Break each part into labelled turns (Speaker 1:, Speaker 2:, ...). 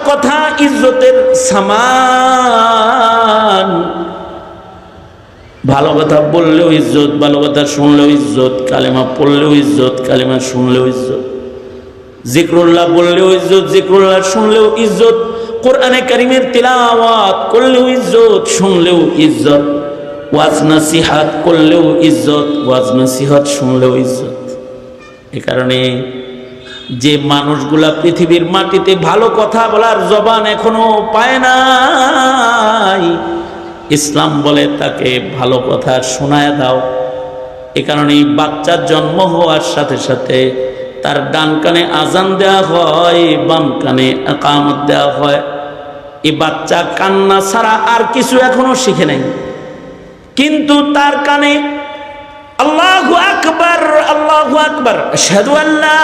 Speaker 1: কথা ইজ্জতের সামান। ভালো কথা বললেও ইজ্জত, ভালো কথা শুনলেও ইজ্জত, কালেমা পড়লেও ইজ্জত, কালেমা শুনলেও ইজ্জত, জিক্রুল্লাহ বললেও ইজ্জত, জিক্রুল্লাহ শুনলেও ইজ্জত, কোরআনে কারীমের তিলাওয়াত করলেও ইজ্জত, শুনলেও ইজ্জত, ওয়াজ নসিহত করলেও ইজ্জত, ওয়াজ নসিহত শুনলেও ইজ্জত। এ কারণে যে মানুষগুলা পৃথিবীর মাটিতে ভালো কথা বলার জবান এখনো পায় নাই, ইসলাম বলে তাকে ভালো কথা শোনায় দাও। এ কারণে বাচ্চার জন্ম হওয়ার সাথে সাথে তার ডান কানে আজান দেওয়া হয়, বাম কানে ইকামত দেওয়া হয়। এই বাচ্চা কান্না ছাড়া আর কিছু এখনো শিখে নাই, কিন্তু তার কানে আল্লাহু আকবার, আল্লাহু আকবার, আশহাদু আল্লা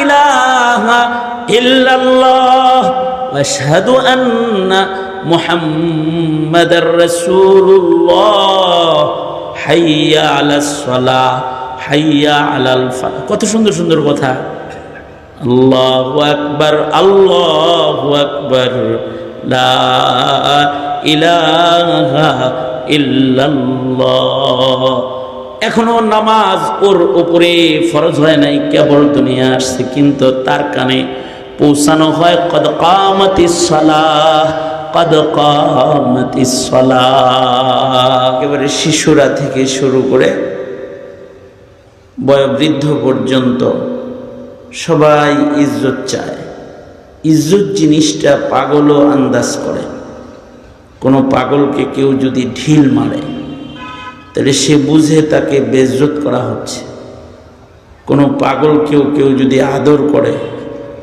Speaker 1: ইলাহা ইল্লাল্লাহ ওয়া আশহাদু আন্না মুহাম্মাদার রাসূলুল্লাহ, হাইয়া আলাস সালাহ, হাইয়া আলাল ফালাহ। কত সুন্দর সুন্দর কথা। আল্লাহু আকবার, আল্লাহু আকবার, লা ইলাহা ইল্লাল্লাহ। এখনো নামাজ ওর উপরে ফরজ হয় নাই, কেবল দুনিয়া আসছে, কিন্তু তার কানে পৌঁছানো হয় কদ কামাতিস সালাহ, কদ কামাতিস সালাহ। একেবারে শিশুরা থেকে শুরু করে বয়োবৃদ্ধ পর্যন্ত সবাই ইজ্জত চায়। ইজ্জত জিনিসটা পাগলও আন্দাজ করে। কোনো পাগলকে কেউ যদি ঢিল মারে তাহলে সে বুঝে তাকে বেইজ্জত করা হচ্ছে। কোনো পাগলকেও কেউ যদি আদর করে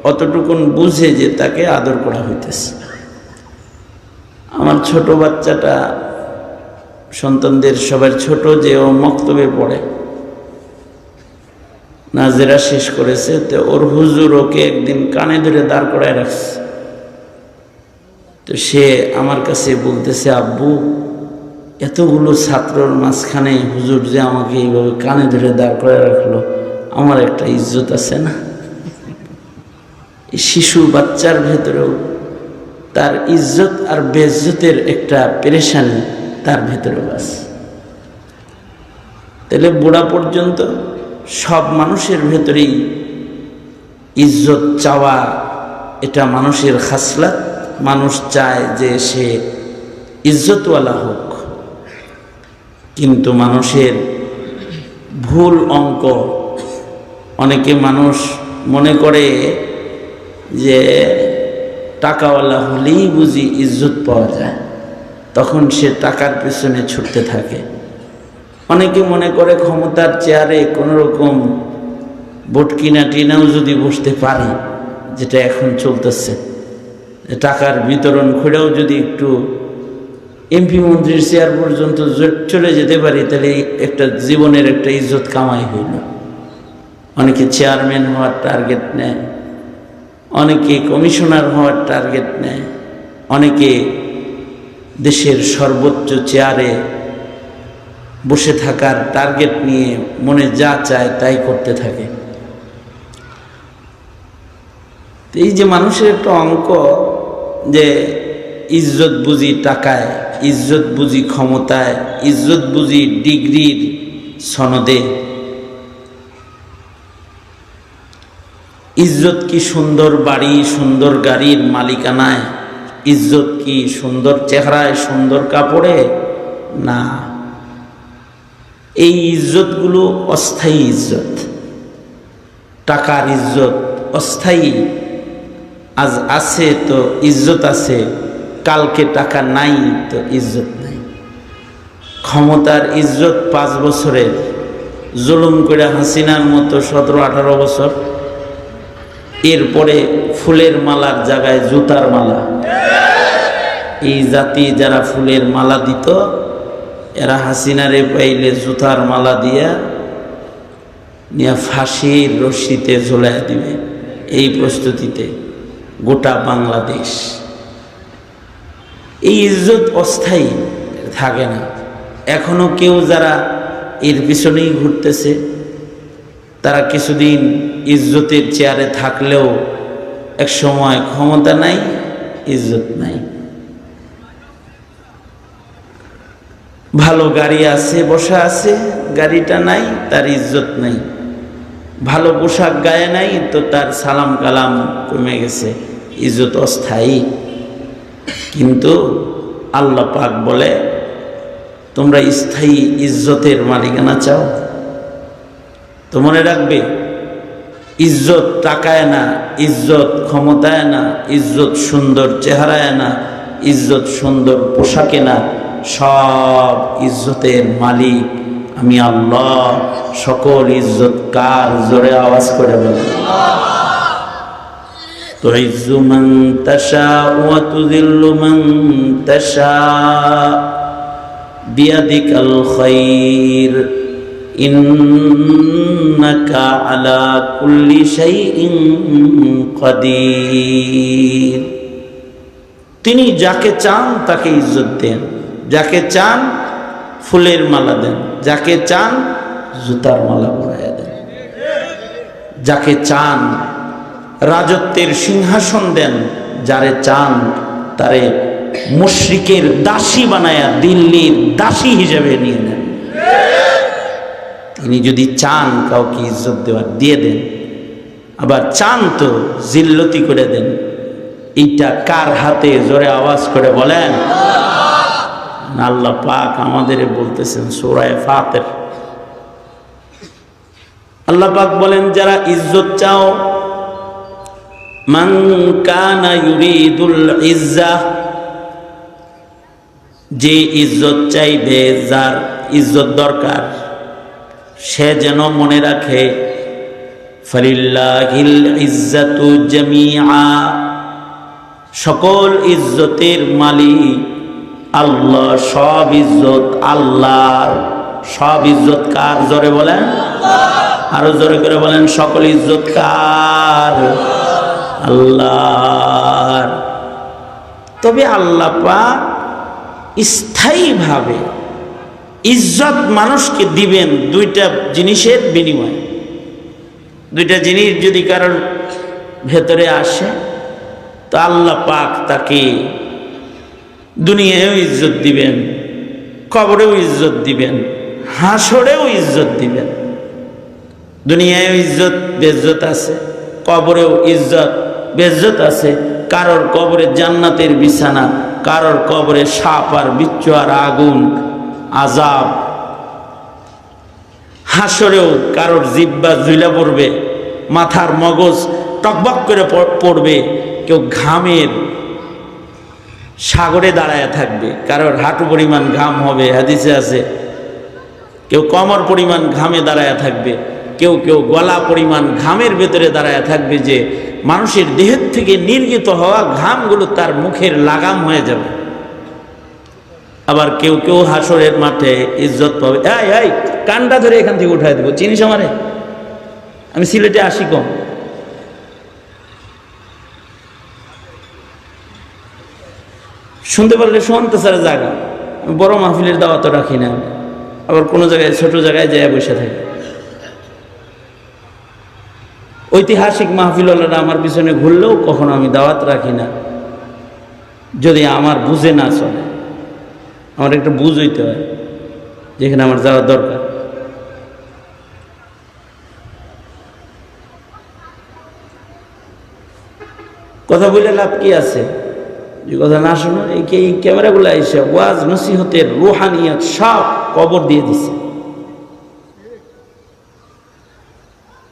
Speaker 1: অতটুকুন বুঝে যে তাকে আদর করা হইতেছে। আমার ছোট বাচ্চাটা, সন্তানদের সবার ছোট, যে ও মক্তবে পড়ে, নাজেরা শেষ করেছে, তো ওর হুজুর ওকে একদিন কানে ধরে দাঁড় করায় রাখছে। তো সে আমার কাছে বলতেছে, আব্বু, এতগুলো ছাত্রর মাঝখানে হুজুর যে আমাকে এইভাবে কানে ধরে দাঁড় করে রাখলো, আমার একটা ইজ্জত আছে না? এই শিশু বাচ্চার ভেতরেও তার ইজ্জত আর বেইজ্জতের একটা পেরেশানি তার ভেতরেও আছে। তাহলে বুড়া পর্যন্ত সব মানুষের ভেতরেই ইজ্জত চাওয়া, এটা মানুষের খাসলাত। মানুষ চায় যে সে ইজ্জতওয়ালা হোক, কিন্তু মানুষের ভুল অঙ্ক। অনেকে মানুষ মনে করে যে টাকাওয়ালা হলেই বুঝি ইজ্জত পাওয়া যায়, তখন সে টাকার পেছনে ছুটতে থাকে। অনেকে মনে করে ক্ষমতার চেয়ারে কোনো রকম ভোট কিনা টিনাও যদি বসতে পারি, যেটা এখন চলতেছে, টাকার বিতরণ করেও যদি একটু এমপি মন্ত্রীর চেয়ার পর্যন্ত চলে যেতে পারি, তাহলে একটা জীবনের একটা ইজ্জত কামাই হইল। অনেকে চেয়ারম্যান হওয়ার টার্গেট নেয়, অনেকে কমিশনার হওয়ার টার্গেট নেয়, অনেকে দেশের সর্বোচ্চ চেয়ারে বসে থাকার টার্গেট নিয়ে মনে যা চায় তাই করতে থাকে। এই যে মানুষের একটা অঙ্ক, যে ইজ্জত বুঝি টাকায়, ইজ্জত বুঝি ক্ষমতায়, ইজ্জত বুঝি ডিগ্রির সনদে। ইজ্জত কি সুন্দর বাড়ি, সুন্দর গাড়ির মালিকানায়? ইজ্জত কি সুন্দর চেহারায়, সুন্দর কাপড়ে? না, এই ইজ্জতগুলো অস্থায়ী ইজ্জত। টাকার ইজ্জত অস্থায়ী। আজ আছে তো ইজ্জত আছে, কালকে টাকা নাই তো ইজ্জত নাই। ক্ষমতার ইজ্জত 5 বছরের, জুলুম করে হাসিনার মতো 17-18 বছর, এরপরে ফুলের মালার জায়গায় জুতার মালা। এই জাতি যারা ফুলের মালা দিত, এরা হাসিনারে পাইলে জুতার মালা দিয়া নিয়ে ফাঁসির রশিতে ঝোলাইয়া দিবে। এই প্রস্তুতিতে গোটা বাংলাদেশ। এই ইজ্জত অস্থায়ী, থাকে না। এখনো কেউ যারা এর পিছনেই ঘুরতেছে, তারা কিছুদিন ইজ্জতের চেয়ারে থাকলেও এক সময় ক্ষমতা নাই, ইজ্জত নাই। ভালো গাড়ি আছে, বসা আছে, গাড়িটা নাই, তার ইজ্জত নাই। ভালো পোশাক গায়ে নাই, তো তার সালাম কালাম কমে গেছে, ইজ্জত অস্থায়ী। কিন্তু আল্লাহ পাক বলে, তোমরা স্থায়ী ইজ্জতের মালিকানা চাও? তো মনে রাখবে, ইজ্জত টাকায় না, ইজ্জত ক্ষমতায় না, ইজ্জত সুন্দর চেহারায় না, ইজ্জত সুন্দর পোশাকে না, সব ইজ্জতের মালিক আমি আল্লাহ। সকল ইজ্জত কার? জোরে আওয়াজ করে বলেন। তুইজ্জু মান তাশা ওয়া তুযিল্লু মান তাশা বিয়াদিকাল খায়র ইন্নাকা আলা কুল্লি শাইইন কাদির। তিনি যাকে চান তাকে ইজ্জত দেন, যাকে চান ফুলের মালা দেন, যাকে চান জুতার মালা পরাইয়া দেন, যাকে চান রাজত্বের সিংহাসন দেন, যারে চান তারে মুশরিকের দাসী বানায়া দিল্লির দাসী হিসেবে নিয়ে নেন। তিনি যদি চান কাউকে ইজ্জত দেওয়ার দিয়ে দেন, আবার চান তো জিল্লতি করে দেন। এইটা কার হাতে? জোরে আওয়াজ করে বলেন। আল্লাহ পাক আমাদের বলতেছেন সূরা ফাতির, আল্লাহ পাক বলেন, যারা ইজ্জত চাও, মান কানা ইউরিদুল ইজ্জাহ, যে ইজ্জত চাইবে, যার ইজ্জত দরকার, সে যেন মনে রাখে ফালিল্লাহিল ইজ্জাতু জামিআ, সকল ইজ্জতের মালিক আল্লাহ, সব ইজ্জত আল্লাহর। সব ইজ্জত কার? জোরে বলেন, আরো জোরে করে বলেন, সকল ইজ্জত কার? আল্লাহর। তবে আল্লাহ পাক স্থায়ীভাবে ইজ্জত মানুষকে দিবেন দুইটা জিনিসের বিনিময়ে। দুইটা জিনিস যদি কারোর ভেতরে আসে, তো আল্লাহ পাক তাকে দুনিয়ায়ও ইজ্জত দিবেন, কবরেও ইজ্জত দিবেন, হাসরেও ইজ্জত দিবেন। দুনিয়ায়ও ইজ্জত বেজ্জত আছে, কবরেও ইজ্জত বেজ্জত আছে। কারোর কবরে জান্নাতের বিছানা, কারোর কবরে সাপ আর বিচ্ছু আর আগুন, আযাব। হাসরেও কারোর জিহ্বা ঝুলা পড়বে, মাথার মগজ টকবক করে পড়বে, কেউ ঘামের সাগরে দাঁড়ায় থাকবে, কারোর হাঁটু পরিমাণ ঘাম হবে, হাদিসে আছে। কেউ কমর পরিমাণ ঘামে দাঁড়ায় থাকবে, কেউ কেউ গলা পরিমাণ ঘামের ভেতরে দাঁড়ায় থাকবে, যে মানুষের দেহের থেকে নির্গিত হওয়া ঘামগুলো তার মুখের লাগাম হয়ে যাবে। আবার কেউ কেউ হাসরের মাঠে ইজ্জত পাবে। এই কানটা ধরে এখান থেকে উঠাই দেবো, চিনিস আমারে? আমি সিলেটে আসি কম। শুনতে পারলে শুনতে ছাড়া জায়গা, আমি বড় মাহফিলের দাওয়াত রাখি না, আবার কোনো জায়গায় ছোট জায়গায় যায় বসে থাকি। ঐতিহাসিক মাহফিলওয়ালারা আমার পিছনে ঘুরলেও কখনো আমি দাওয়াত রাখি না, যদি আমার বুঝে না চলে। আমার একটা বুঝ হইতে হয় যেখানে আমার যাওয়ার দরকার। কথা বলে লাভ কি আছে? যে কথা না শোনো, এই ক্যামেরাগুলো এসে ওয়াজ নসিহতের রুহানিয়াত সব কবর দিয়ে দিছে।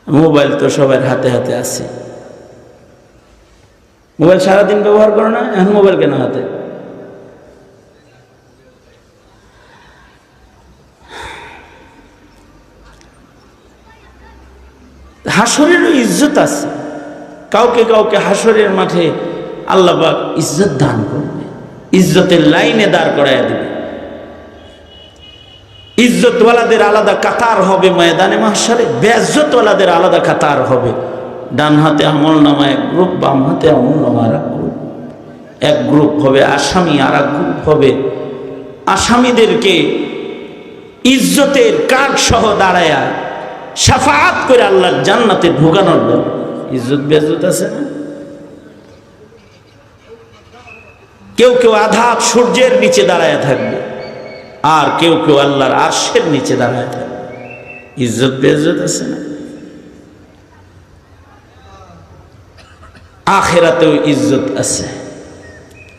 Speaker 1: মোবাইল তো সবার হাতে হাতে আছে, মোবাইল সারাদিন ব্যবহার করো না, এখন মোবাইল কেন হাতে? হাসরেরও ইজ্জত আছে, কাউকে কাউকে হাসরের মাঠে আল্লাহ পাক ইজ্জত দান করবে, ইজ্জতের লাইনে দাঁড় করাইয়া দেবে। ইজ্জতওয়ালাদের আলাদা কাতার হবে ময়দানে মাহশারে, বেইজ্জতওয়ালাদের আলাদা কাতার হবে। ডান হাতে আমলনামা এক গ্রুপ, বাম হাতে আমলনামা আর এক গ্রুপ। এক গ্রুপ হবে আসামি, আর এক গ্রুপ হবে আসামিদেরকে ইজ্জতের কার্ড সহ দাঁড়ায়া শাফাআত করে আল্লাহর জান্নাতে ঢোকানোর জন্য। ইজ্জত বেইজ্জত আছে না? কেউ কেউ আধাত সূর্যের নিচে দাঁড়ায় থাকবে, আর কেউ কেউ আল্লাহর আরশের নিচে দাঁড়ায় থাকবে। ইজ্জত বেইজ্জত আছে না? আখিরাতেও ইজ্জত আছে।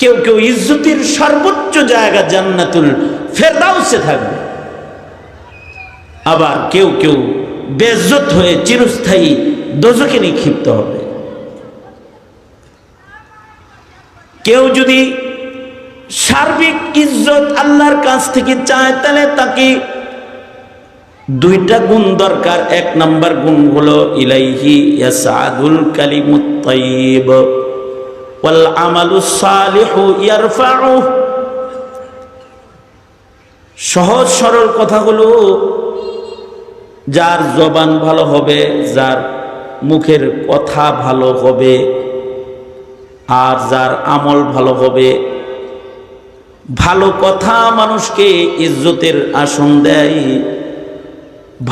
Speaker 1: কেউ কেউ ইজ্জতের সর্বোচ্চ জায়গা জান্নাতুল ফেরদাউসে থাকবে, আবার কেউ কেউ বেইজ্জত হয়ে চিরস্থায়ী দোজখে নিক্ষিপ্ত হবে। কেউ যদি সার্বিক ইজ্জত আল্লাহর কাছ থেকে চায়, তাহলে তাকে দুইটা গুণ দরকার। এক নাম্বার গুণ হলো ইলাইহি ইয়াসআদুল কালিমুত তাইয়্যিব ওয়াল আমালুস সালিহু ইয়ারফাউ। সহজ সরল কথাগুলো যার জবান ভালো হবে, যার মুখের কথা ভালো হবে, আর যার আমল ভালো হবে। ভালো কথা মানুষকে ইজ্জতের আসন দেয়,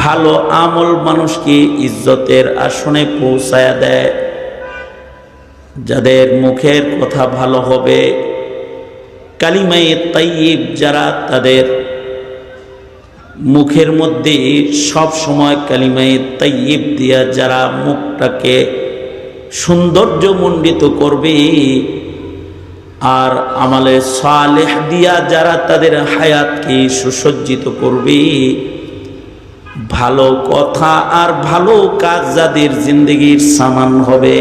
Speaker 1: ভালো আমল মানুষকে ইজ্জতের আসনে পৌঁছায়া দেয়। যাদের মুখের কথা ভালো হবে, কালিমায়ে তাইয়্যিব যারা, তাদের মুখের মধ্যে সব সময় কালিমায়ে তাইয়্যিব দিয়া যারা মুখটাকে সৌন্দর্যমণ্ডিত করবে, আর আমালে সালেহ দিয়া যারা তাদের হায়াতকে সুসজ্জিত করবে, ভালো কথা আর ভালো কাজ যাদের জিন্দেগির সামান হবে,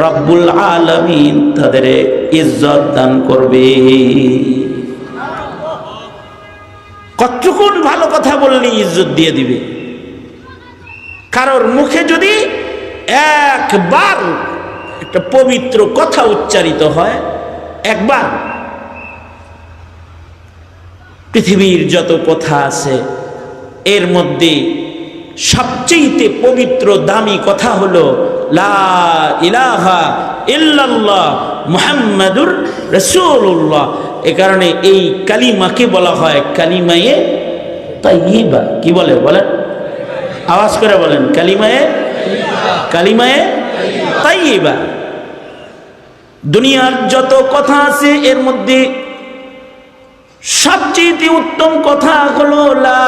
Speaker 1: রব্বুল আলামিন তাদের ইজ্জত দান করবে। কতক্ষণ ভালো কথা বললে ইজ্জত দিয়ে দিবে। কারোর মুখে যদি একবার একটা পবিত্র কথা উচ্চারিত হয়, একবার, পৃথিবীর যত কথা আছে এর মধ্যে সবচেয়ে পবিত্র দামি কথা হলো লা ইলাহা ইল্লাল্লাহ মুহাম্মাদুর রাসূলুল্লাহ। এ কারণে এই কালিমাকে বলা হয় কালিমায়ে তাইয়্যিবা। কি বলে বলেন? আওয়াজ করে বলেন, কালিমায়ে তাইয়্যিবা। দুনিয়ার যত কথা আছে এর মধ্যে সবচেয়ে উত্তম কথা হলো লা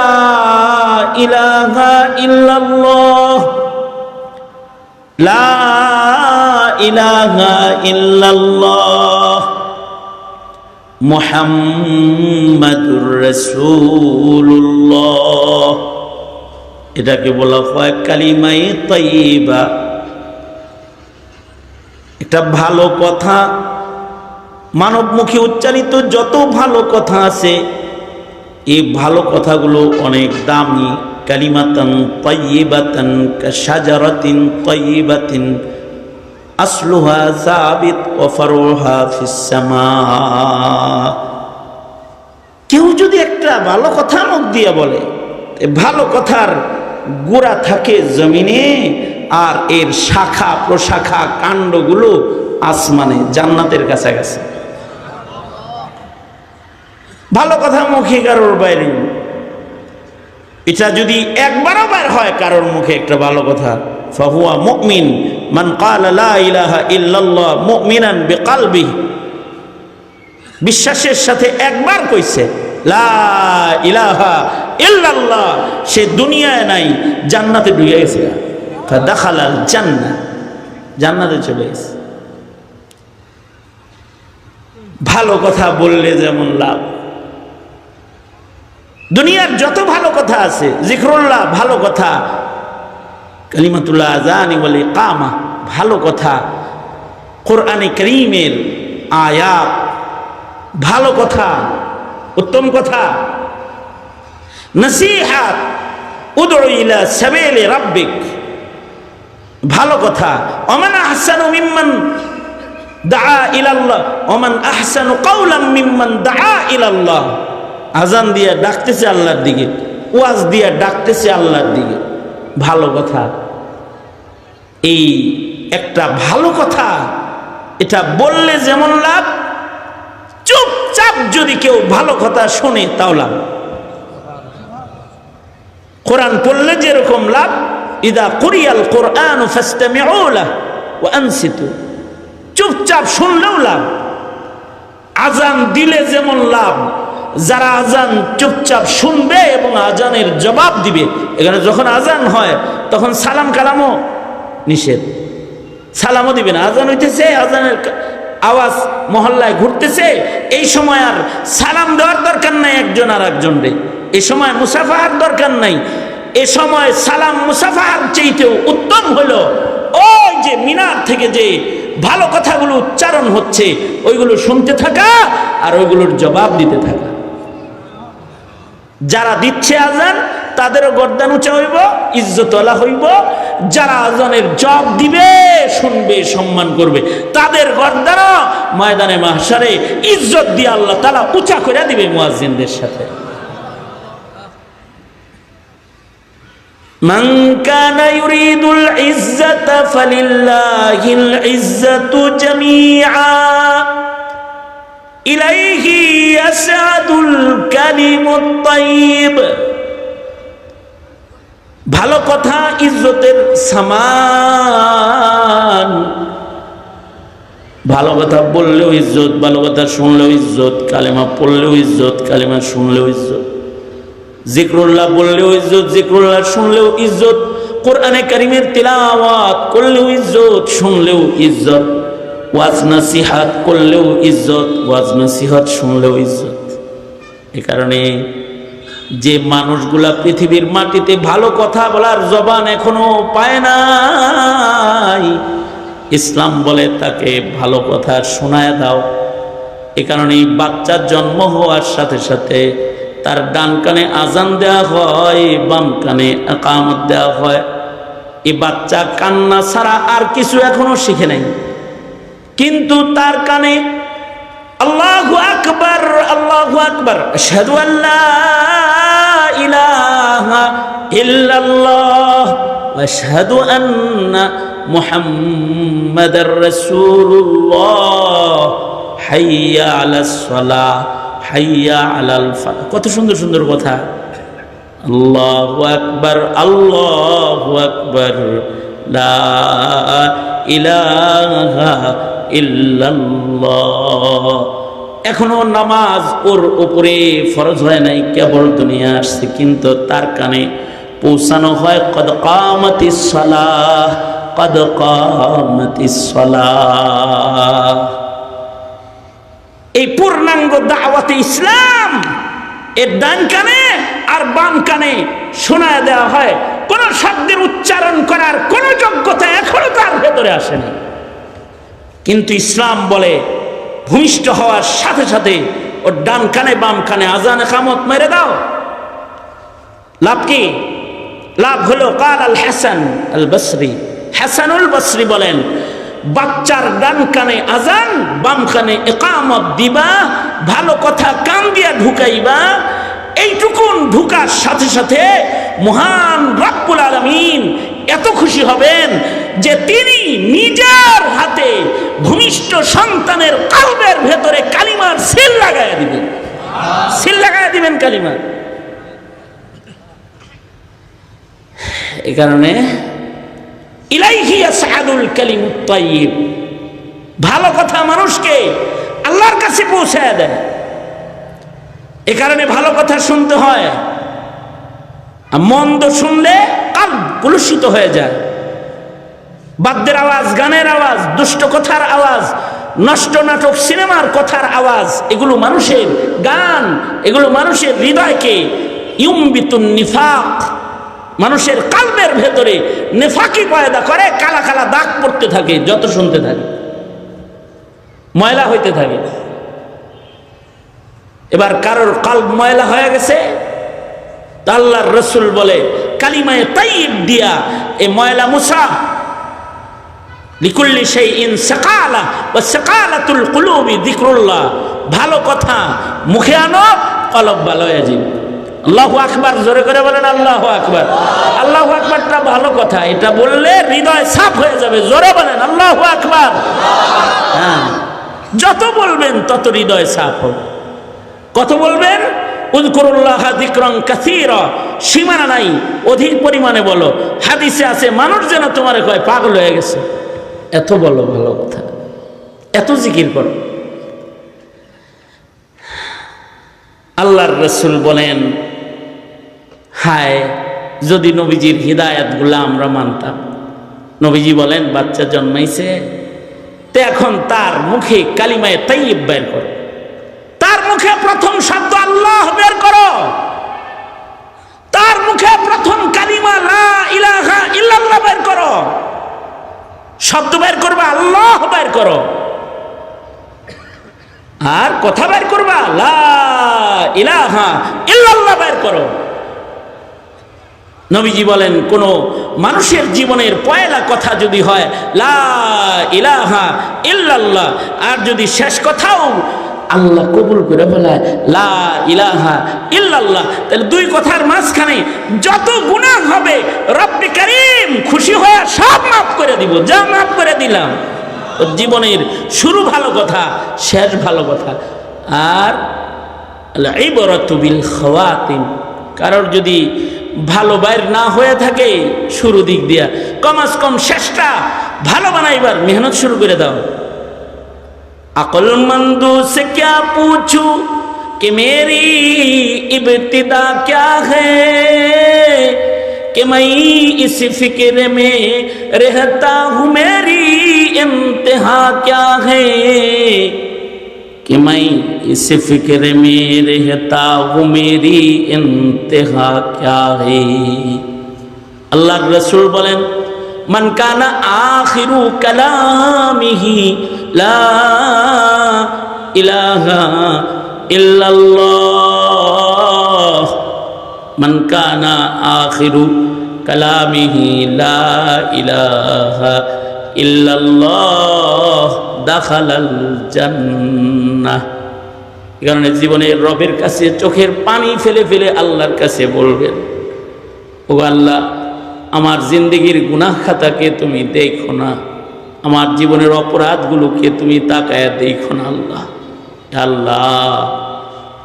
Speaker 1: ইলাহা ইল্লাল্লাহ, লা ইলাহা ইল্লাল্লাহ মুহাম্মাদুর রাসূলুল্লাহ। এটাকে বলা হয় কালিমায়ে তাইয়্যিবা। এটা ভালো কথা, মানব মুখে উচ্চারিত যত ভালো কথা আছে, এই ভালো কথাগুলো অনেক দামি। কালিমাতান তাইয়্যিবাতান কাশাজারাতিন তাইয়্যিবাতিন আসলুহা সাবিত ওয়া ফারউহা ফিস সামা। কেউ যদি একটা ভালো কথা মুখ দিয়ে বলে, ভালো কথার গোড়া থাকে জমিনে, আর এর শাখা প্রশাখা কাণ্ডগুলো আসমানে, জান্নাতের কাছাকাছি। ভালো কথা মুখে কারোর বাইরে, এটা যদি একবারও বের হয় কারোর মুখে একটা ভালো কথা, ফাহুয়া মুমিন মান ক্বালা লা ইলাহা ইল্লাল্লাহ মুমিনান বিকলবিহি। বিশ্বাসের সাথে একবার কইছে লা ইলাহা ইল্লাল্লাহ, সে দুনিয়ায় নাই, জান্নাতে ঢুকে গেছে। ফাদাখালাল জান্নাহ, জান্নাতে চলে গেছে। ভালো কথা বললে যেমন লাভ, দুনিয়ার যত ভালো কথা আছে, জিকরুল্লাহ ভালো কথা, কালিমাতুল্লাহ আযানি ওয়াল ইকামা ভালো কথা, কোরআনে কারীমের আয়াত ভালো কথা, উত্তম কথা, নসিহাত উদউ ইলা সাবিলি রাব্বিক ভালো কথা, ওমান আহসানু মিম্মান দাআ ইলাল্লাহ ওমান আহসানু কাওলাম মিম্মান দাআ ইলাল্লাহ। আজান দিয়া ডাকতেছে আল্লাহর দিকে, ওয়াজ দিয়া ডাকতেছে আল্লাহর দিকে, ভালো কথা। এই একটা ভালো কথা, এটা বললে যেমন লাভ, চুপচাপ যদি কেউ ভালো কথা শোনে তাও লাভ। কোরআন পড়লে যেরকম লাভ, ইদা কুরিয়াল কোরআন ফাসতামিউ লাহু ওয়া আনসিতু, চুপচাপ শুনলেও লাভ। আজান দিলে যেমন লাভ, যারা আজান চুপচাপ শুনবে এবং আজানের জবাব দিবে। এখানে যখন আজান হয় তখন সালাম কালামও নিষেধ, সালামও দিবে না। আজান হইতেছে, আজানের আওয়াজ মহল্লায় ঘুরতেছে, এই সময় আর সালাম দেওয়ার দরকার নাই একজন আর একজনরে, এই সময় মুসাফাহার দরকার নাই। এ সময় সালাম মুসাফাহার চাইতেও উত্তম হলো ওই যে মিনার থেকে যে ভালো কথাগুলো উচ্চারণ হচ্ছে ওইগুলো শুনতে থাকা আর ওইগুলোর জবাব দিতে থাকা। যারা দিচ্ছে আজান তাদেরও গর্দান উঁচা হইব, ইজ্জতওয়ালা হইব। যারা আজানের জবাব দিবে, শুনবে, সম্মান করবে, তাদের গর্দানও ময়দানে মাহশারে ইজ্জত দিয়ে আল্লাহ তাআলা উঁচা করে দিবে মুয়াজ্জিনদের সাথে। মান কানা ইউরিদুল ইজ্জাতা ফালিল্লাহিল ইজ্জাতু জামিআ ইলাইহি ইয়াসআদুল কালিমুত তাইয়্যিব। ভালো কথা ইজ্জতের সামান, ভালো কথা বললেও ইজ্জত, ভালো কথা শুনলেও ইজ্জত, কালেমা পড়লেও ইজ্জত, কালেমা শুনলেও ইজ্জত, জিক্রুল্লাহ বললেও ইজ্জত, জিক্রুল্লাহ শুনলেও ইজ্জত, কোরআনে কারীমের তিলাওয়াত করলেও ইজ্জত, শুনলেও ইজ্জত, ওয়াজ নাসিহাত করলেও ইজ্জত, ওয়াজ নাসিহাত শুনলেও ইজ্জত। এ কারণে যে মানুষগুলা পৃথিবীর মাটিতে ভালো কথা বলার জবান এখনো পায় নাই, ইসলাম বলে তাকে ভালো কথা শোনায় দাও। এ কারণে বাচ্চার জন্ম হওয়ার সাথে সাথে তার ডান কানে আজান দেওয়া হয়, বাম কানে ইকামত দেওয়া হয়। এই বাচ্চা কান্না ছাড়া আর কিছু এখনো শিখে নাই, কিন্তু তার কানে আল্লাহু আকবার, আল্লাহু আকবার, আশহাদু আল্লা ইলাহা ইল্লাল্লাহ ওয়া আশহাদু আন্না মুহাম্মাদার রাসূলুল্লাহ, হাইয়া আলাস সালাহ, হাইয়া আলাল ফালাহ। কত সুন্দর সুন্দর কথা। আল্লাহু আকবার, আল্লাহু আকবার, লা ইলাহা ইল্লাল্লাহ। এখনো নামাজ ওর উপরে ফরজ হয় নাই, কেবল দুনিয়া আসছে, কিন্তু তার কানে পৌঁছানো হয় কদ কামাতিস সালাহ, কদ কামাতিস সালাহ। এই পূর্ণাঙ্গ দাওয়াতে ইসলাম এর ডান কানে আর বাম কানে শোনায় দেওয়া হয়। কোন শব্দের উচ্চারণ করার কোন যোগ্যতা এখনো তার ভেতরে আসেনি, কিন্তু ইসলাম বলে ভূমিষ্ঠ হওয়ার সাথে সাথে ওর ডান কানে বাম কানে আজান ইকামত মেরে দাও। লাভ কি? লাভ হলো কাল আল হাসান আল বসরি, হাসানুল বসরি বলেন, বাচ্চার ডান কানে আজান বাম কানে ইকামত দিবা, ভালো কথা কান দিয়া ঢুকাইবা। এইটুকুন ঢুকার সাথে সাথে মহান রব্বুল আলামিন এত খুশি হবেন যে তিনি নিজের হাতে ভূমিষ্ঠ সন্তানের কলবের ভেতরে কালিমার সিল লাগাইয়া দিবেন, সিল লাগাইয়া দিবেন কালিমার। এই কারণে ইলাইহি ইয়াসআদুল কালিমুত তাইয়্যিব, ভালো কথা মানুষকে আল্লাহর কাছে পৌঁছায় দেয়। এ কারণে ভালো কথা শুনতে হয়, মন্দ শুনলে কলব কলুষিত হয়ে যায়। বাদ্যের আওয়াজ, গানের আওয়াজ, দুষ্ট কথার আওয়াজ, নষ্ট নাটক, সিনেমার কথার আওয়াজ, এগুলো মানুষের গান, এগুলো মানুষের হৃদয়কে ইউমবিতুন নিফাক, মানুষের কলবের ভেতরে নেফাকি পয়দা করে, কালা কালা দাগ পড়তে থাকে, যত শুনতে থাকে ময়লা হইতে থাকে। এবার কারোর কলব ময়লা হয়ে গেছে, আল্লাহর রাসূল বলে কালিমায়ে তাইয়্যিব দিয়া এই ময়লা মুছা। লিকুল্লি শাইইন সাকালা ওয়া সাকালাতুল কুলুবি যিকরুল্লাহ, ভালো কথা মুখে আনো, কলব ভালো হয়ে যাবে। আল্লাহু আকবার, জোরে করে বলেন আল্লাহু আকবার। আল্লাহু আকবারটা ভালো কথা, এটা বললে হৃদয় সাফ হয়ে যাবে। জোরে বলেন আল্লাহু আকবার। হ্যাঁ, যত বলবেন তত হৃদয় সাফ হবে। কত বলবেন? উযকুরুল্লাহ যিকরান কাসীরা, সীমানা নাই, অধিক পরিমাণে বলো। হাদিসে আছে মানুষ যেন তোমারে কয় পাগল হয়ে গেছে, এত বলো ভালো কথা, এত জিকির করো। আল্লাহর রাসূল বলেন, হায় যদি নবীজির হিদায়াতগুলো আমরা মানতাম। নবীজি বলেন, বাচ্চা জন্মাইছে তো এখন তার মুখে কালিমায়ে তাইয়্যিব বের করো, তার মুখে প্রথম শব্দ আল্লাহ বের করো, তার মুখে প্রথম কালিমা লা ইলাহা ইল্লাল্লাহ বের করো। শব্দ বের করবা আল্লাহ বের করো, আর কথা বের করবা লা ইলাহা ইল্লাল্লাহ বের করো। নবীজি বলেন, কোন মানুষের জীবনের পয়লা কথা যদি হয় লা ইলাহা ইল্লাল্লাহ, আর যদি শেষ কথাও আল্লাহ কবুল করে ফেলায় লা ইলাহা ইল্লাল্লাহ, তাহলে দুই কথার মাঝখানে যত গুনাহ হবে রব্বে কারীম খুশি হয়ে সব মাফ করে দিব। যা মাফ করে দিলাম। জীবনের শুরু ভালো কথা, শেষ ভালো কথা। আর আল ইবরাতু বিল খাওয়াতিম, কারোর যদি ভালো বাইর না হয়ে থাকে শুরু দিক দিয়া, কমাস কম শেষটা ভালো বানাইবার মেহনত শুরু করে দাও। अक्लमंदों से क्या पूछूं कि मेरी इब्तिदा क्या है, कि मैं इस फिक्र में रहता हूँ मेरी इंतहा क्या है, कि मैं इस फिक्र में रहता हूँ मेरी इंतहा क्या है। अल्लाह रसूल बोलें, मन काना आखिरु कलामिही ला इलाहा इल्लल्लाह, मन काना आखिरु कलामिही ला इलाहा इल्लल्लाह दाखालाल জান্নাহ। এই কারণে জীবনে রবের কাছে চোখের পানি ফেলে ফেলে আল্লাহর কাছে বলবেন, ও আল্লাহ, আমার জিন্দগির গুনাহ খাতাকে তুমি দেখো না, আমার জীবনের অপরাধগুলোকে তুমি তাকায়া দেখো না। আল্লাহ, আল্লাহ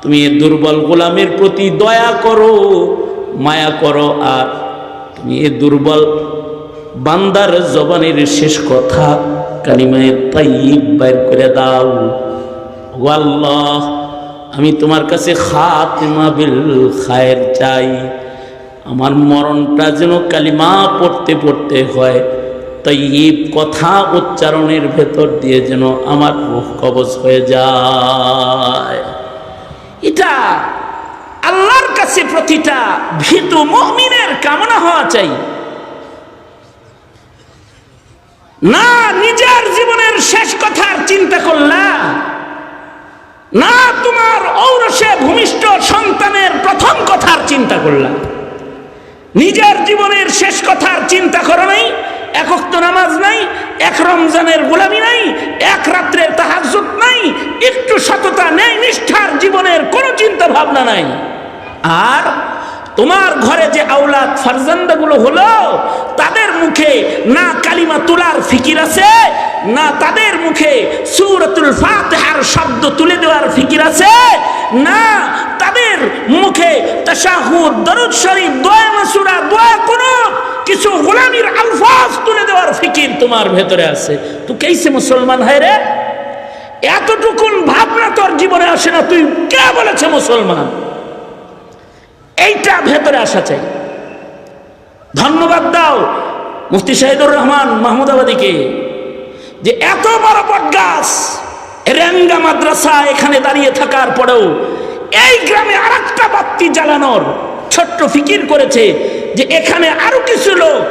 Speaker 1: তুমি এই দুর্বল গোলামের প্রতি দয়া করো, মায়া করো, আর তুমি এই দুর্বল বান্দার জবানের শেষ কথা কালিমায়ে তাইয়্যিব বের করে দাও। ও আল্লাহ, আমি তোমার কাছে খাতিমা বিল খায়ের চাই। আমার মরণটা যেন কালিমা পড়তে পড়তে হয়, তাইয়্যিব কথা উচ্চারণের ভেতর দিয়ে যেন আমার রূহ কবজ হয়ে যায়। এটা আল্লাহর কাছে প্রতিটা ভীতু মুমিনের কামনা হওয়া চাই। না নিজের জীবনের শেষ কথার চিন্তা করলা, না তোমার ঔরসে ভূমিষ্ঠ সন্তানের প্রথম কথার চিন্তা করলা, নিজের জীবনের শেষ কথার চিন্তা করো নাই, এক ওয়াক্ত নামাজ নাই, এক রমজানের গোলামি নাই, এক রাত্রের তাহাজ্জুদ নাই, একটু সততা নেই, নিষ্ঠার জীবনের কোনো চিন্তা ভাবনা নাই। আর তোমার ঘরে যে আওলাদ ফারজান্দাগুলো হলো, তাদের মুখে না কালিমা তুলার ফিকির আছে, না তাদের মুখে সূরাতুল ফাতিহার শব্দ তুলে দেওয়ার ফিকির আছে, না তাদের মুখে তাশাহুদ, দরুদ শরীফ, দোয়া মাসুরা, দোয়া কুনুত, কিছু গোলামির আলফাজ তুলে দেওয়ার ফিকির তোমার ভেতরে আছে। তুই কেসে মুসলমান হয় রে? এতটুকুন ভাবনা তোর জীবনে আসে না, তুই কে বলেছে মুসলমান? এইটা ভেতরে আসা চাই। ধন্যবাদ দাও মুফতি শাহিদুর রহমান মাহমুদাবাদীকে, যে এত বড় বটগাছ রেঙ্গা মাদ্রাসা এখানে দাঁড়িয়ে থাকার পরেও এই গ্রামে আরেকটা বাতি জ্বালানোর ছোট্ট ফিকির করেছে, যে এখানে আরো কিছু লোক,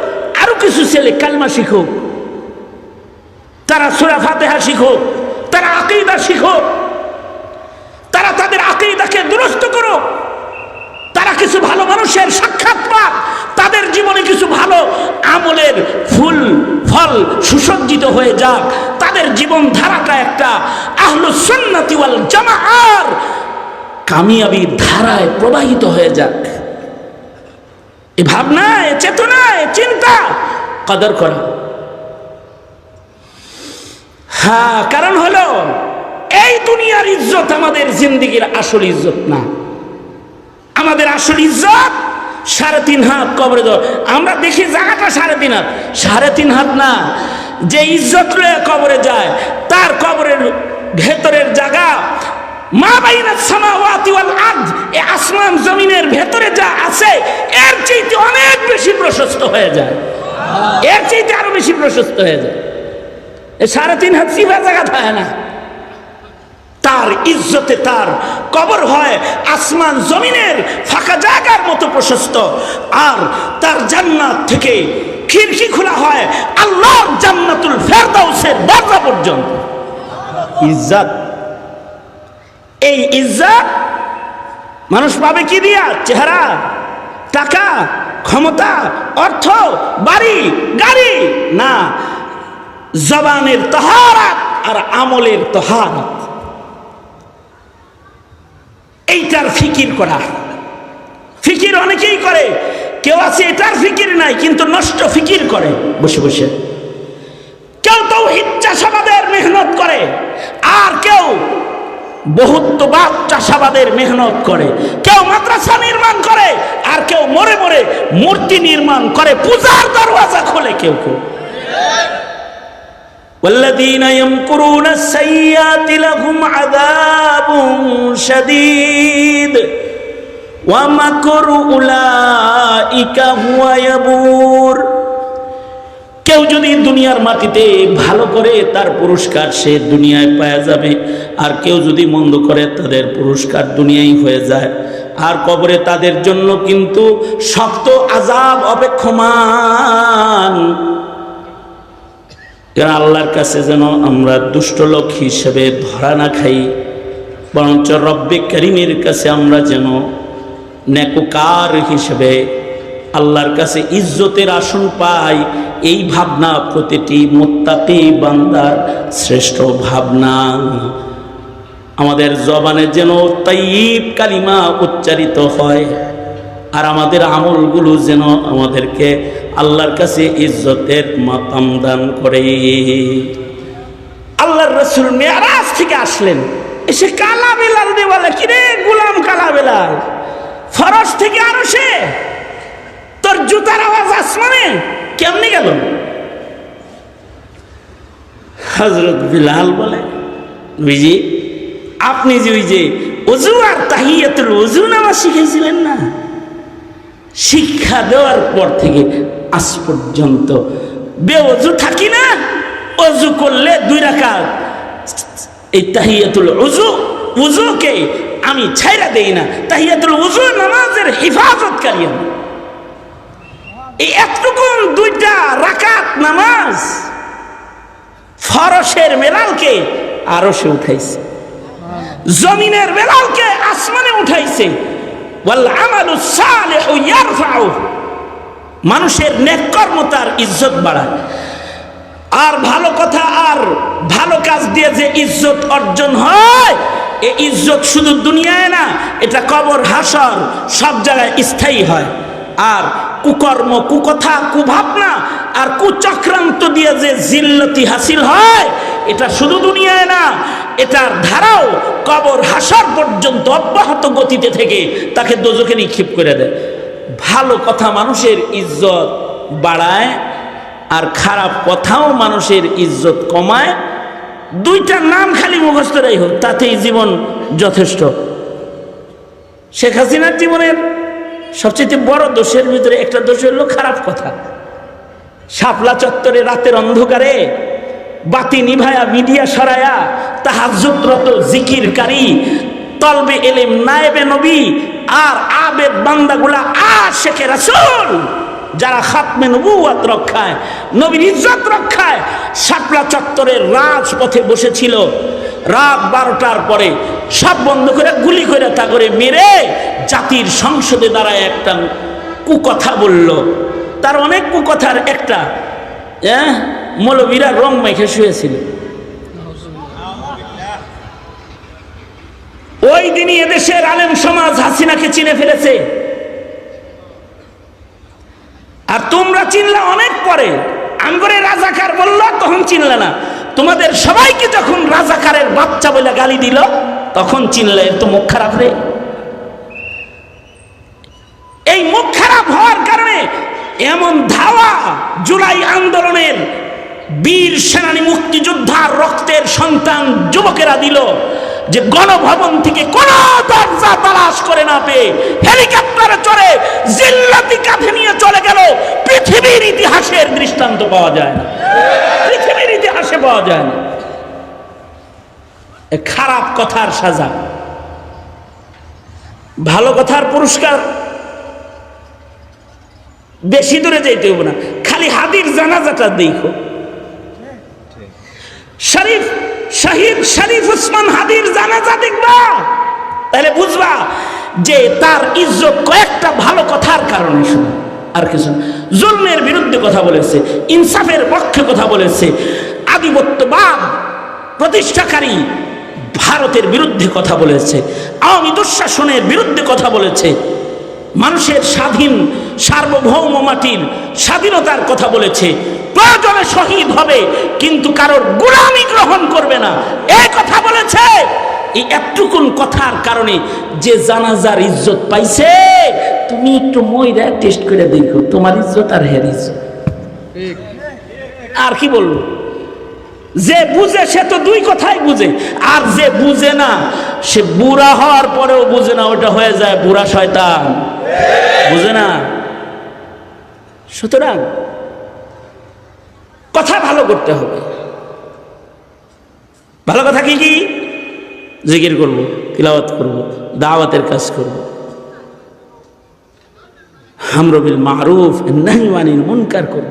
Speaker 1: আরো কিছু ছেলে কালমা শিখুক, তারা সূরা ফাতিহা শিখুক, তারা আকীদা শিখুক, তারা তাদের আকীদাকে দুরস্ত করুক, তারা কিছু ভালো মানুষের সাক্ষাৎ পাক, তাদের জীবনে কিছু ভালো আমলের ফুল ফল সুসজ্জিত হয়ে যাক, তাদের জীবন ধারাটা একটা আহলুস সুন্নাতি ওয়াল জামাআর কামিয়াবির ধারায় প্রবাহিত হয়ে যাক। এই ভাবনা, এই চেতনা, এই চিন্তা কদর করা। হ্যাঁ, কারণ হলো এই দুনিয়ার ইজ্জত আমাদের জিন্দেগির আসল ইজ্জত না। আমাদের আসল ইজ্জত 3.5 হাত কবরে দেওয়া। আমরা দেখি জায়গাটা 3.5 হাত, 3.5 হাত না। যে ইজ্জত লয়ে কবরে যায়, তার কবরের ভেতরের জায়গা
Speaker 2: মা বাইনাস সামাওয়াতি ওয়াল আরদ, এই আসমান জমিনের ভেতরে যা আছে এর চাইতে অনেক বেশি প্রশস্ত হয়ে যায়, এর চাইতে আরো বেশি প্রশস্ত হয়ে যায়। 3.5 হাত সিফা জায়গা থাকে না। তার ইজ্জতে তার কবর হয় আসমান জমিনের ফাঁকা জায়গার মতো প্রশস্ত, আর তার জান্নাত থেকে খিড়কি খোলা হয় আল্লাহর জান্নাতুল ফেরদাউসের দরজা পর্যন্ত। ইজ্জত, এই ইজ্জত মানুষ পাবে কি দিয়া? চেহারা, টাকা, ক্ষমতা, অর্থ, বাড়ি, গাড়ি না, জবানের তাহারাত আর আমলের তাহারাত, এইটার ফিকির করা। ফিকির অনেকেই করে, কেউ আছে এটার ফিকির নাই কিন্তু নষ্ট ফিকির করে বসে বসে। কেউ তাওহীদ চাষাবাদের মেহনত করে, আর কেউ বহুত্ববাদ চাষাবাদের মেহনত করে। কেউ মাদ্রাসা নির্মাণ করে, আর কেউ মরে মরে মূর্তি নির্মাণ করে, পূজার দরওয়াজা খোলে কেউ কেউ। والذين يمكرون السيئات لهم عذاب شديد ومكر أولئك هو يبور। কেউ যদি দুনিয়ার মাটিতে ভালো করে তার পুরস্কার সে দুনিয়ায় পাওয়া যাবে, আর কেউ যদি মন্দ করে তাদের পুরস্কার দুনিয়ায় হয়ে যায়, আর কবরে তাদের জন্য কিন্তু শক্ত আযাব অপেক্ষমান। আল্লাহর কাছে যেন আমরা দুষ্ট লোক হিসেবে ধরা না খাই, বরঞ্চ রব্বে করিমের কাছে আমরা যেন নেককার হিসেবে আল্লাহর কাছে ইজ্জতের আসন পাই। এই ভাবনা প্রতিটি মুত্তাকি বান্দার শ্রেষ্ঠ ভাবনা। আমাদের জবানে যেন তাইয়্যিব কালিমা উচ্চারিত হয়, আর আমাদের আমলগুলো যেন আমাদেরকে আল্লাহর কাছে ইজ্জতের মাকাম দান করে। আল্লাহর রাসূল মেরাজ থেকে আসলেন, এসে কালা বেলাল দিয়ে বলে, কিরে গোলাম কালা বেলাল, ফরশ থেকে আরশে তোর জুতার আওয়াজ আসমানে কেমনে গেল? হযরত বিলাল বলে, নবীজি আপনি যে ওই যে ওযু আর তাহিয়াতুল ওযু নামাজ শিখেছিলেন না, শিক্ষা দেওয়ার পর থেকে আজ পর্যন্ত বেওযু থাকি না, ওযু করলে 2 রাকাত এই তাহিয়াতুল ওযুকে আমি ছাইরা দেই না। তাহিয়াতুল ওযু নামাজের হেফাজতকারী আমি। এই এতটুকু 2টা রাকাত নামাজ ফরশের বেলালকে আরশে উঠাইছে, জমিনের বেলালকে আসমানে উঠাইছে। ওয়াল আমালু সালিহু ইয়ারফাউ, মানুষের নেক কর্ম তার ইজ্জত বাড়ায়। আর ভালো কথা আর ভালো কাজ দিয়ে যে ইজ্জত অর্জন হয়, এই ইজ্জত শুধু দুনিয়ায় না, এটা কবর হাসর সব জায়গায় স্থায়ী হয়। আর কুকর্ম, কুকথা, কুভাবনা আর কুচক্রান্ত দিয়ে যে জিল্লতি হাসিল হয়, এটা শুধু দুনিয়ায় না, এটার ধারাও কবর হাসর পর্যন্ত অব্যাহত গতিতে থেকে তাকে দোজখে নিক্ষেপ করে দেয়। ভালো কথা মানুষের ইজ্জত বাড়ায়, আর খারাপ কথাও মানুষের ইজ্জত কমায়। 2টা নাম খালি মুখস্থ রাই হোক, তাতেই জীবন যথেষ্ট। শেখ হাসিনার জীবনের সবচেয়ে বড় দোষের ভিতরে একটা দোষ হলো খারাপ কথা। শাপলা চত্বরে রাতের অন্ধকারে বাতি নিভায়া, মিডিয়া সরায়া, তাহাজ্জুদরত জিকিরকারী, তলবে এলেম, নায়েবে নবী আর আবেদ বান্দাগুলা আশিকে রাসূল, যারা খাতমে নবুয়ত রক্ষায়, নবীর ইজ্জত রক্ষায় শাপলা চত্বরের রাজপথে বসেছিল। রাত 12টার পরে সব বন্ধ করে গুলি করে তা করে মেরে জাতির সংসদে দাঁড়ায় একটা কুকথা বলল। তার অনেক কুকথার একটা, মৌলবীরা রং মেখে শুয়েছিল। ওই দিনই এদেশের আলেম সমাজ হাসিনাকে চিনে ফেলেছে। আর তোমরা চিনলা অনেক পরে, আমগরে রাজাকার বললো তখন চিনলে না। তোমাদের সবাইকে যখন রাজাকারের বাচ্চা বলে গালি দিল তখন চিনলে। তো মুখ খারাপ রে। এই মুখ খারাপ হওয়ার কারণে এমন ধাওয়া জুলাই আন্দোলনের বীর সেনানী মুক্তিযোদ্ধার রক্তের সন্তান যুবকেরা দিল। যে গণভবন থেকে কোন দরজা তালাশ করে না পেয়ে হেলিকপ্টারে চড়ে জিল্লাতি কাঁধে নিয়ে চলে গেল, পৃথিবীর ইতিহাসের দৃষ্টান্ত পাওয়া যায় না, পৃথিবীর ইতিহাসে পাওয়া যায় না। খারাপ কথার সাজা, ভালো কথার পুরস্কার বেশি দূরে যাইতে হবে না, খালি হাদির জানাজাটা দেখো। শরীফ শহীদ শরীফ ওসমান হাদির জানাজা দেখবা, তাহলে বুঝবা যে তার ইজ্জত কয়েকটা ভালো কথার কারণে। শুনে আর কিছু, জুলমের বিরুদ্ধে কথা বলেছে, ইনসাফের পক্ষে কথা বলেছে, আধিপত্যবাদ প্রতিষ্ঠাকারী ভারতের বিরুদ্ধে কথা বলেছে, আওয়ামী দুঃশাসনের বিরুদ্ধে কথা বলেছে, মানুষের স্বাধীন সার্বভৌম মাটির স্বাধীনতার কথা বলেছে, প্রয়োজনে শহীদ হবে কিন্তু কারোর গোলামি গ্রহণ করবে না, এই কথা বলেছে। এই এতটুকুন কথার কারণে যে জানাজার ইজ্জত পাইছে, তুমি একটু মইরা টেস্ট করে দেখো তোমার ইজ্জত আর হের ইজ্জত। আর কি বলবো, যে বুঝে সে তো দুই কথাই বুঝে, আর যে বুঝে না সে বুড়া হওয়ার পরেও বুঝে না, ওটা হয়ে যায় বুড়া শয়তান, বুঝে না। সুতরাং কথা ভালো করতে হবে। ভালো কথা কি কি? জিকির করব, তিলাওয়াত করব, দাওয়াতের কাজ করব, আমর বিল মারুফ নাহি আনিল মুনকার করব।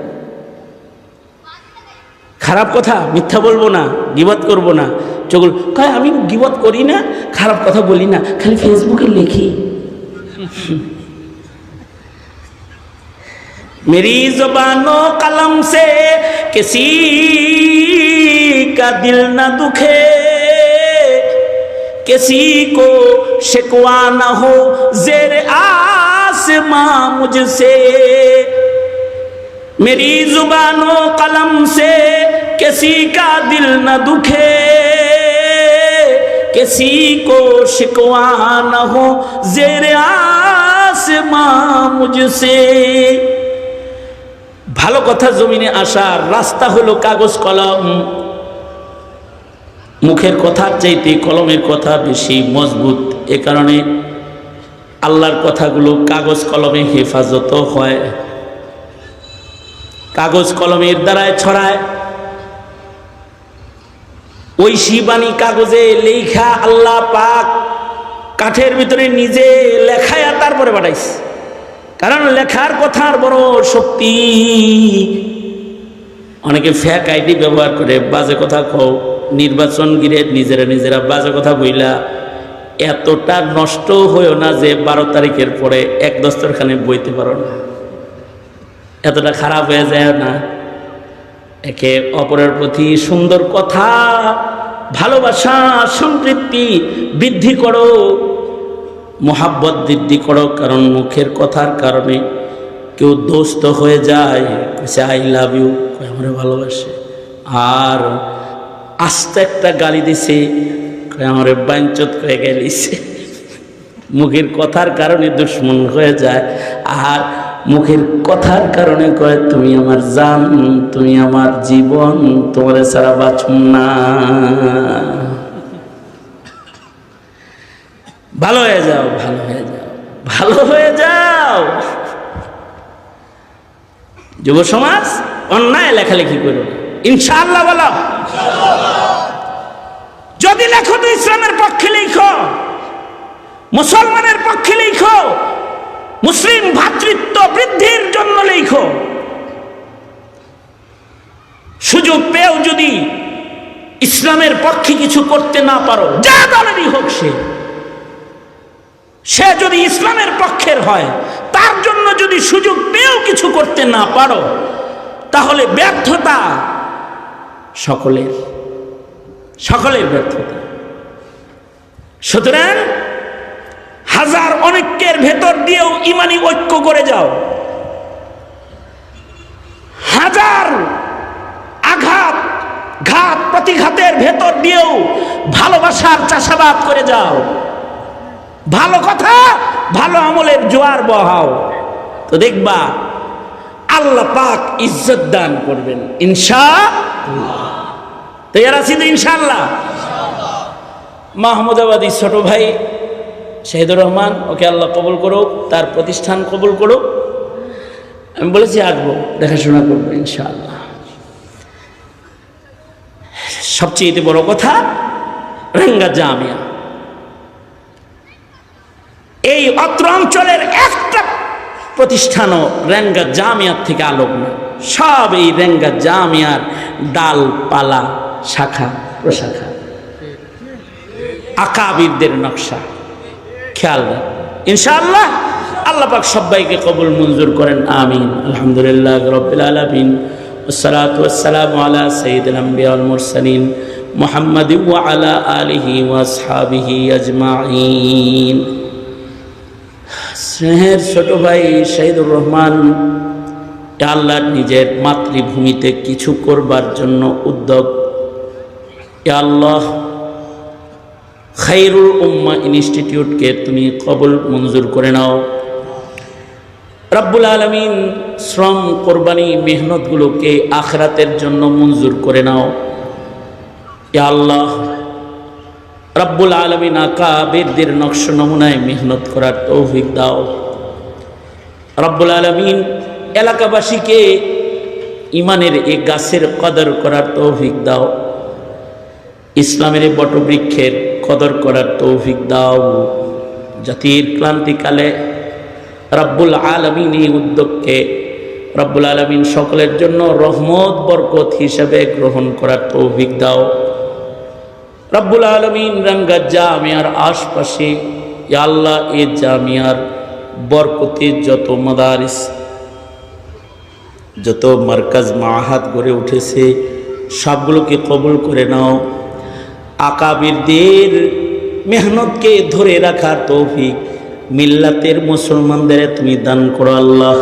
Speaker 2: খারাপ কথা মিথ্যা বলবো না, গীবত করব না। চগল কয় আমি গীবত করি না, খারাপ কথা বলি না, খালি ফেসবুকে লিখি। मेरी ज़ुबानो कलम से किसी का दिल न दुखे, किसी को शिकवा न हो ज़ेर आसमां मुझसे। मेरी ज़ुबानो कलम से किसी का दिल न दुखे, किसी को शिकवा न हो ज़ेर आसमां मुझसे। ভালো কথা জমিনে আসার রাস্তা হলো কাগজ কলম। মুখের কথার চাইতে কলমের কথা বেশি মজবুত, এ কারণে আল্লাহর কথাগুলো কাগজ কলমে হেফাজত হয়, কাগজ কলমের দ্বারায় ছড়ায়। ওই শিবানী কাগজে লেখা আল্লাহ পাক কাঠের ভিতরে নিজে লেখায়া তারপরে পাঠাইছে, কারণ লেখার কথার বড় শক্তি। অনেকে ফেক আইডি ব্যবহার করে বাজে কথা কও, নির্বাচন গিরে নিজেরা বাজে কথা বইলা এতটা নষ্ট হয়েও না যে 12 তারিখের পরে এক দস্তরখানে বইতে পারো না, এতটা খারাপ হয়ে যায় না। একে অপরের প্রতি সুন্দর কথা, ভালোবাসা, সম্পৃক্তি বৃদ্ধি করো, মোহাব্বত বৃদ্ধি করো। কারণ মুখের কথার কারণে কেউ দোস্ত হয়ে যায়, আই লাভ ইউ, আমার ভালোবাসে, আর আস্তে একটা গালি দিছে, আমার বাঞ্চত হয়ে গেলিছে। মুখের কথার কারণে দুশ্মন হয়ে যায়, আর মুখের কথার কারণে কয় তুমি আমার জান, তুমি আমার জীবন, তোমার ছাড়া বাঁচুম না। ভালো হয়ে যাও, ভালো হয়ে যাও, ভালো হয়ে যাও। যুব সমাজ অন্যায় লেখালেখি করো না, ইনশাআল্লাহ বলো। যদি লেখো তো ইসলামের পক্ষে লেখো, মুসলমানের পক্ষে লেখো, মুসলিম ভ্রাতৃত্ব বৃদ্ধির জন্য লেখো। সুযোগ পেয়েও যদি ইসলামের পক্ষে কিছু করতে না পারো, যা দলেরই হোক সে যদি ইসলামের পক্ষের হয়, তার জন্য যদি সুযোগ পেয়েও কিছু করতে না পারো, তাহলে ব্যর্থতা সকলের, সকলের ব্যর্থতা। সুতরাং হাজার অনেকের ভেতর দিয়েও ইমানি ঐক্য করে যাও, হাজার আঘাত ঘাত প্রতিঘাতের ভেতর দিয়েও ভালোবাসার চাষাবাদ করে যাও, ভালো কথা ভালো আমলের জোয়ার বহাও, তো দেখবা আল্লাহ পাক ইজ্জত দান করবেন ইনশাআল্লাহ। তৈরি আছি তো ইনশাআল্লাহ? মাহমুদাবাদী ছোট ভাই শহীদুর রহমান, ওকে আল্লাহ কবুল করুক, তার প্রতিষ্ঠান কবুল করুক। আমি বলেছি আসবো, দেখাশোনা করবো ইনশাআল্লাহ। সবচেয়ে বড় কথা, রেঙ্গা জামিয়া, এই অত্র অঞ্চলের একটা প্রতিষ্ঠানও রেঙ্গা জামিয়ার থেকে আলোক না। সব এই রেঙ্গা জামিয়ার ডালপালা, শাখা প্রশাখা, আকাবিরদের নকশা। খেয়াল রাখ ইনশাআল্লাহ। আল্লাহ পাক সবাইকে কবুল মঞ্জুর করেন, আমিন। আলহামদুলিল্লাহ রাব্বিল আলামিন, ওয়াসসালাতু ওয়াসসালামু আলা সাইয়্যিদিল আমবিয়া ওয়াল মুরসালিন মুহাম্মাদিন ওয়া আলা আলিহি ওয়া আসহাবিহি আজমাইন। স্নেহের ছোট ভাই শহীদুর রহমান আল্লাহ নিজের মাতৃভূমিতে কিছু করবার জন্য উদ্যোগ। আল্লাহ খায়রুল উম্মাহ ইনস্টিটিউটকে তুমি কবুল মঞ্জুর করে নাও। রব্বুল আলামিন শ্রম, কোরবানি, মেহনতগুলোকে আখিরাতের জন্য মঞ্জুর করে নাও। ইয়া আল্লাহ রব্বুল আলামিন আকাবিরদের নকশ নমুনায় মেহনত করার তৌফিক দাও। রব্বুল আলামিন এলাকাবাসীকে ইমানের এই গাছের কদর করার তৌফিক দাও। ইসলামের বটবৃক্ষের কদর করার তৌফিক দাও। জাতির ক্লান্তিকালে রব্বুল আলামিন এই উদ্যোগকে রব্বুল আলামিন সকলের জন্য রহমত বরকত হিসেবে গ্রহণ করার তৌফিক দাও। রব্বুল আলামিন রেঙ্গা জামিয়ার আশপাশে ইয়া আল্লাহ এই জামিয়ার বরকতে যত মাদারিস, যত মার্কাজ মাহাদ গড়ে উঠেছে সবগুলোকে কবুল করে নাও। আকাবিরদের মেহনতকে ধরে রাখার তৌফিক মিল্লাতের মুসলমানদের তুমি দান করো আল্লাহ।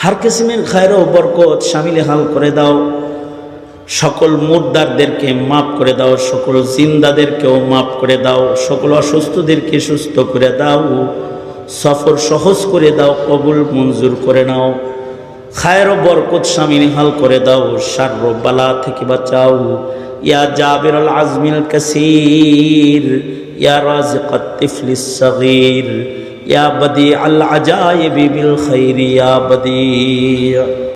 Speaker 2: হার কিসমের খায়র ও বরকত শামিল হাল করে দাও। সকল মুর্দারদেরকে মাফ করে দাও, সকল জিন্দাদেরকেও মাফ করে দাও, সকল অসুস্থদেরকে সুস্থ করে দাও, সফর সহজ করে দাও, কবুল মঞ্জুর করে নাও। খায়র ও বরকত শামিল হাল করে দাও, শার ও বালা থেকে বাঁচাও। ইয়া জাবির আল আজমিল কাসির, ইয়া রাজিকাত তিফলিস সগীর, ইয়া বদি আল আজাইবি বিল খাইর, ইয়া বদি।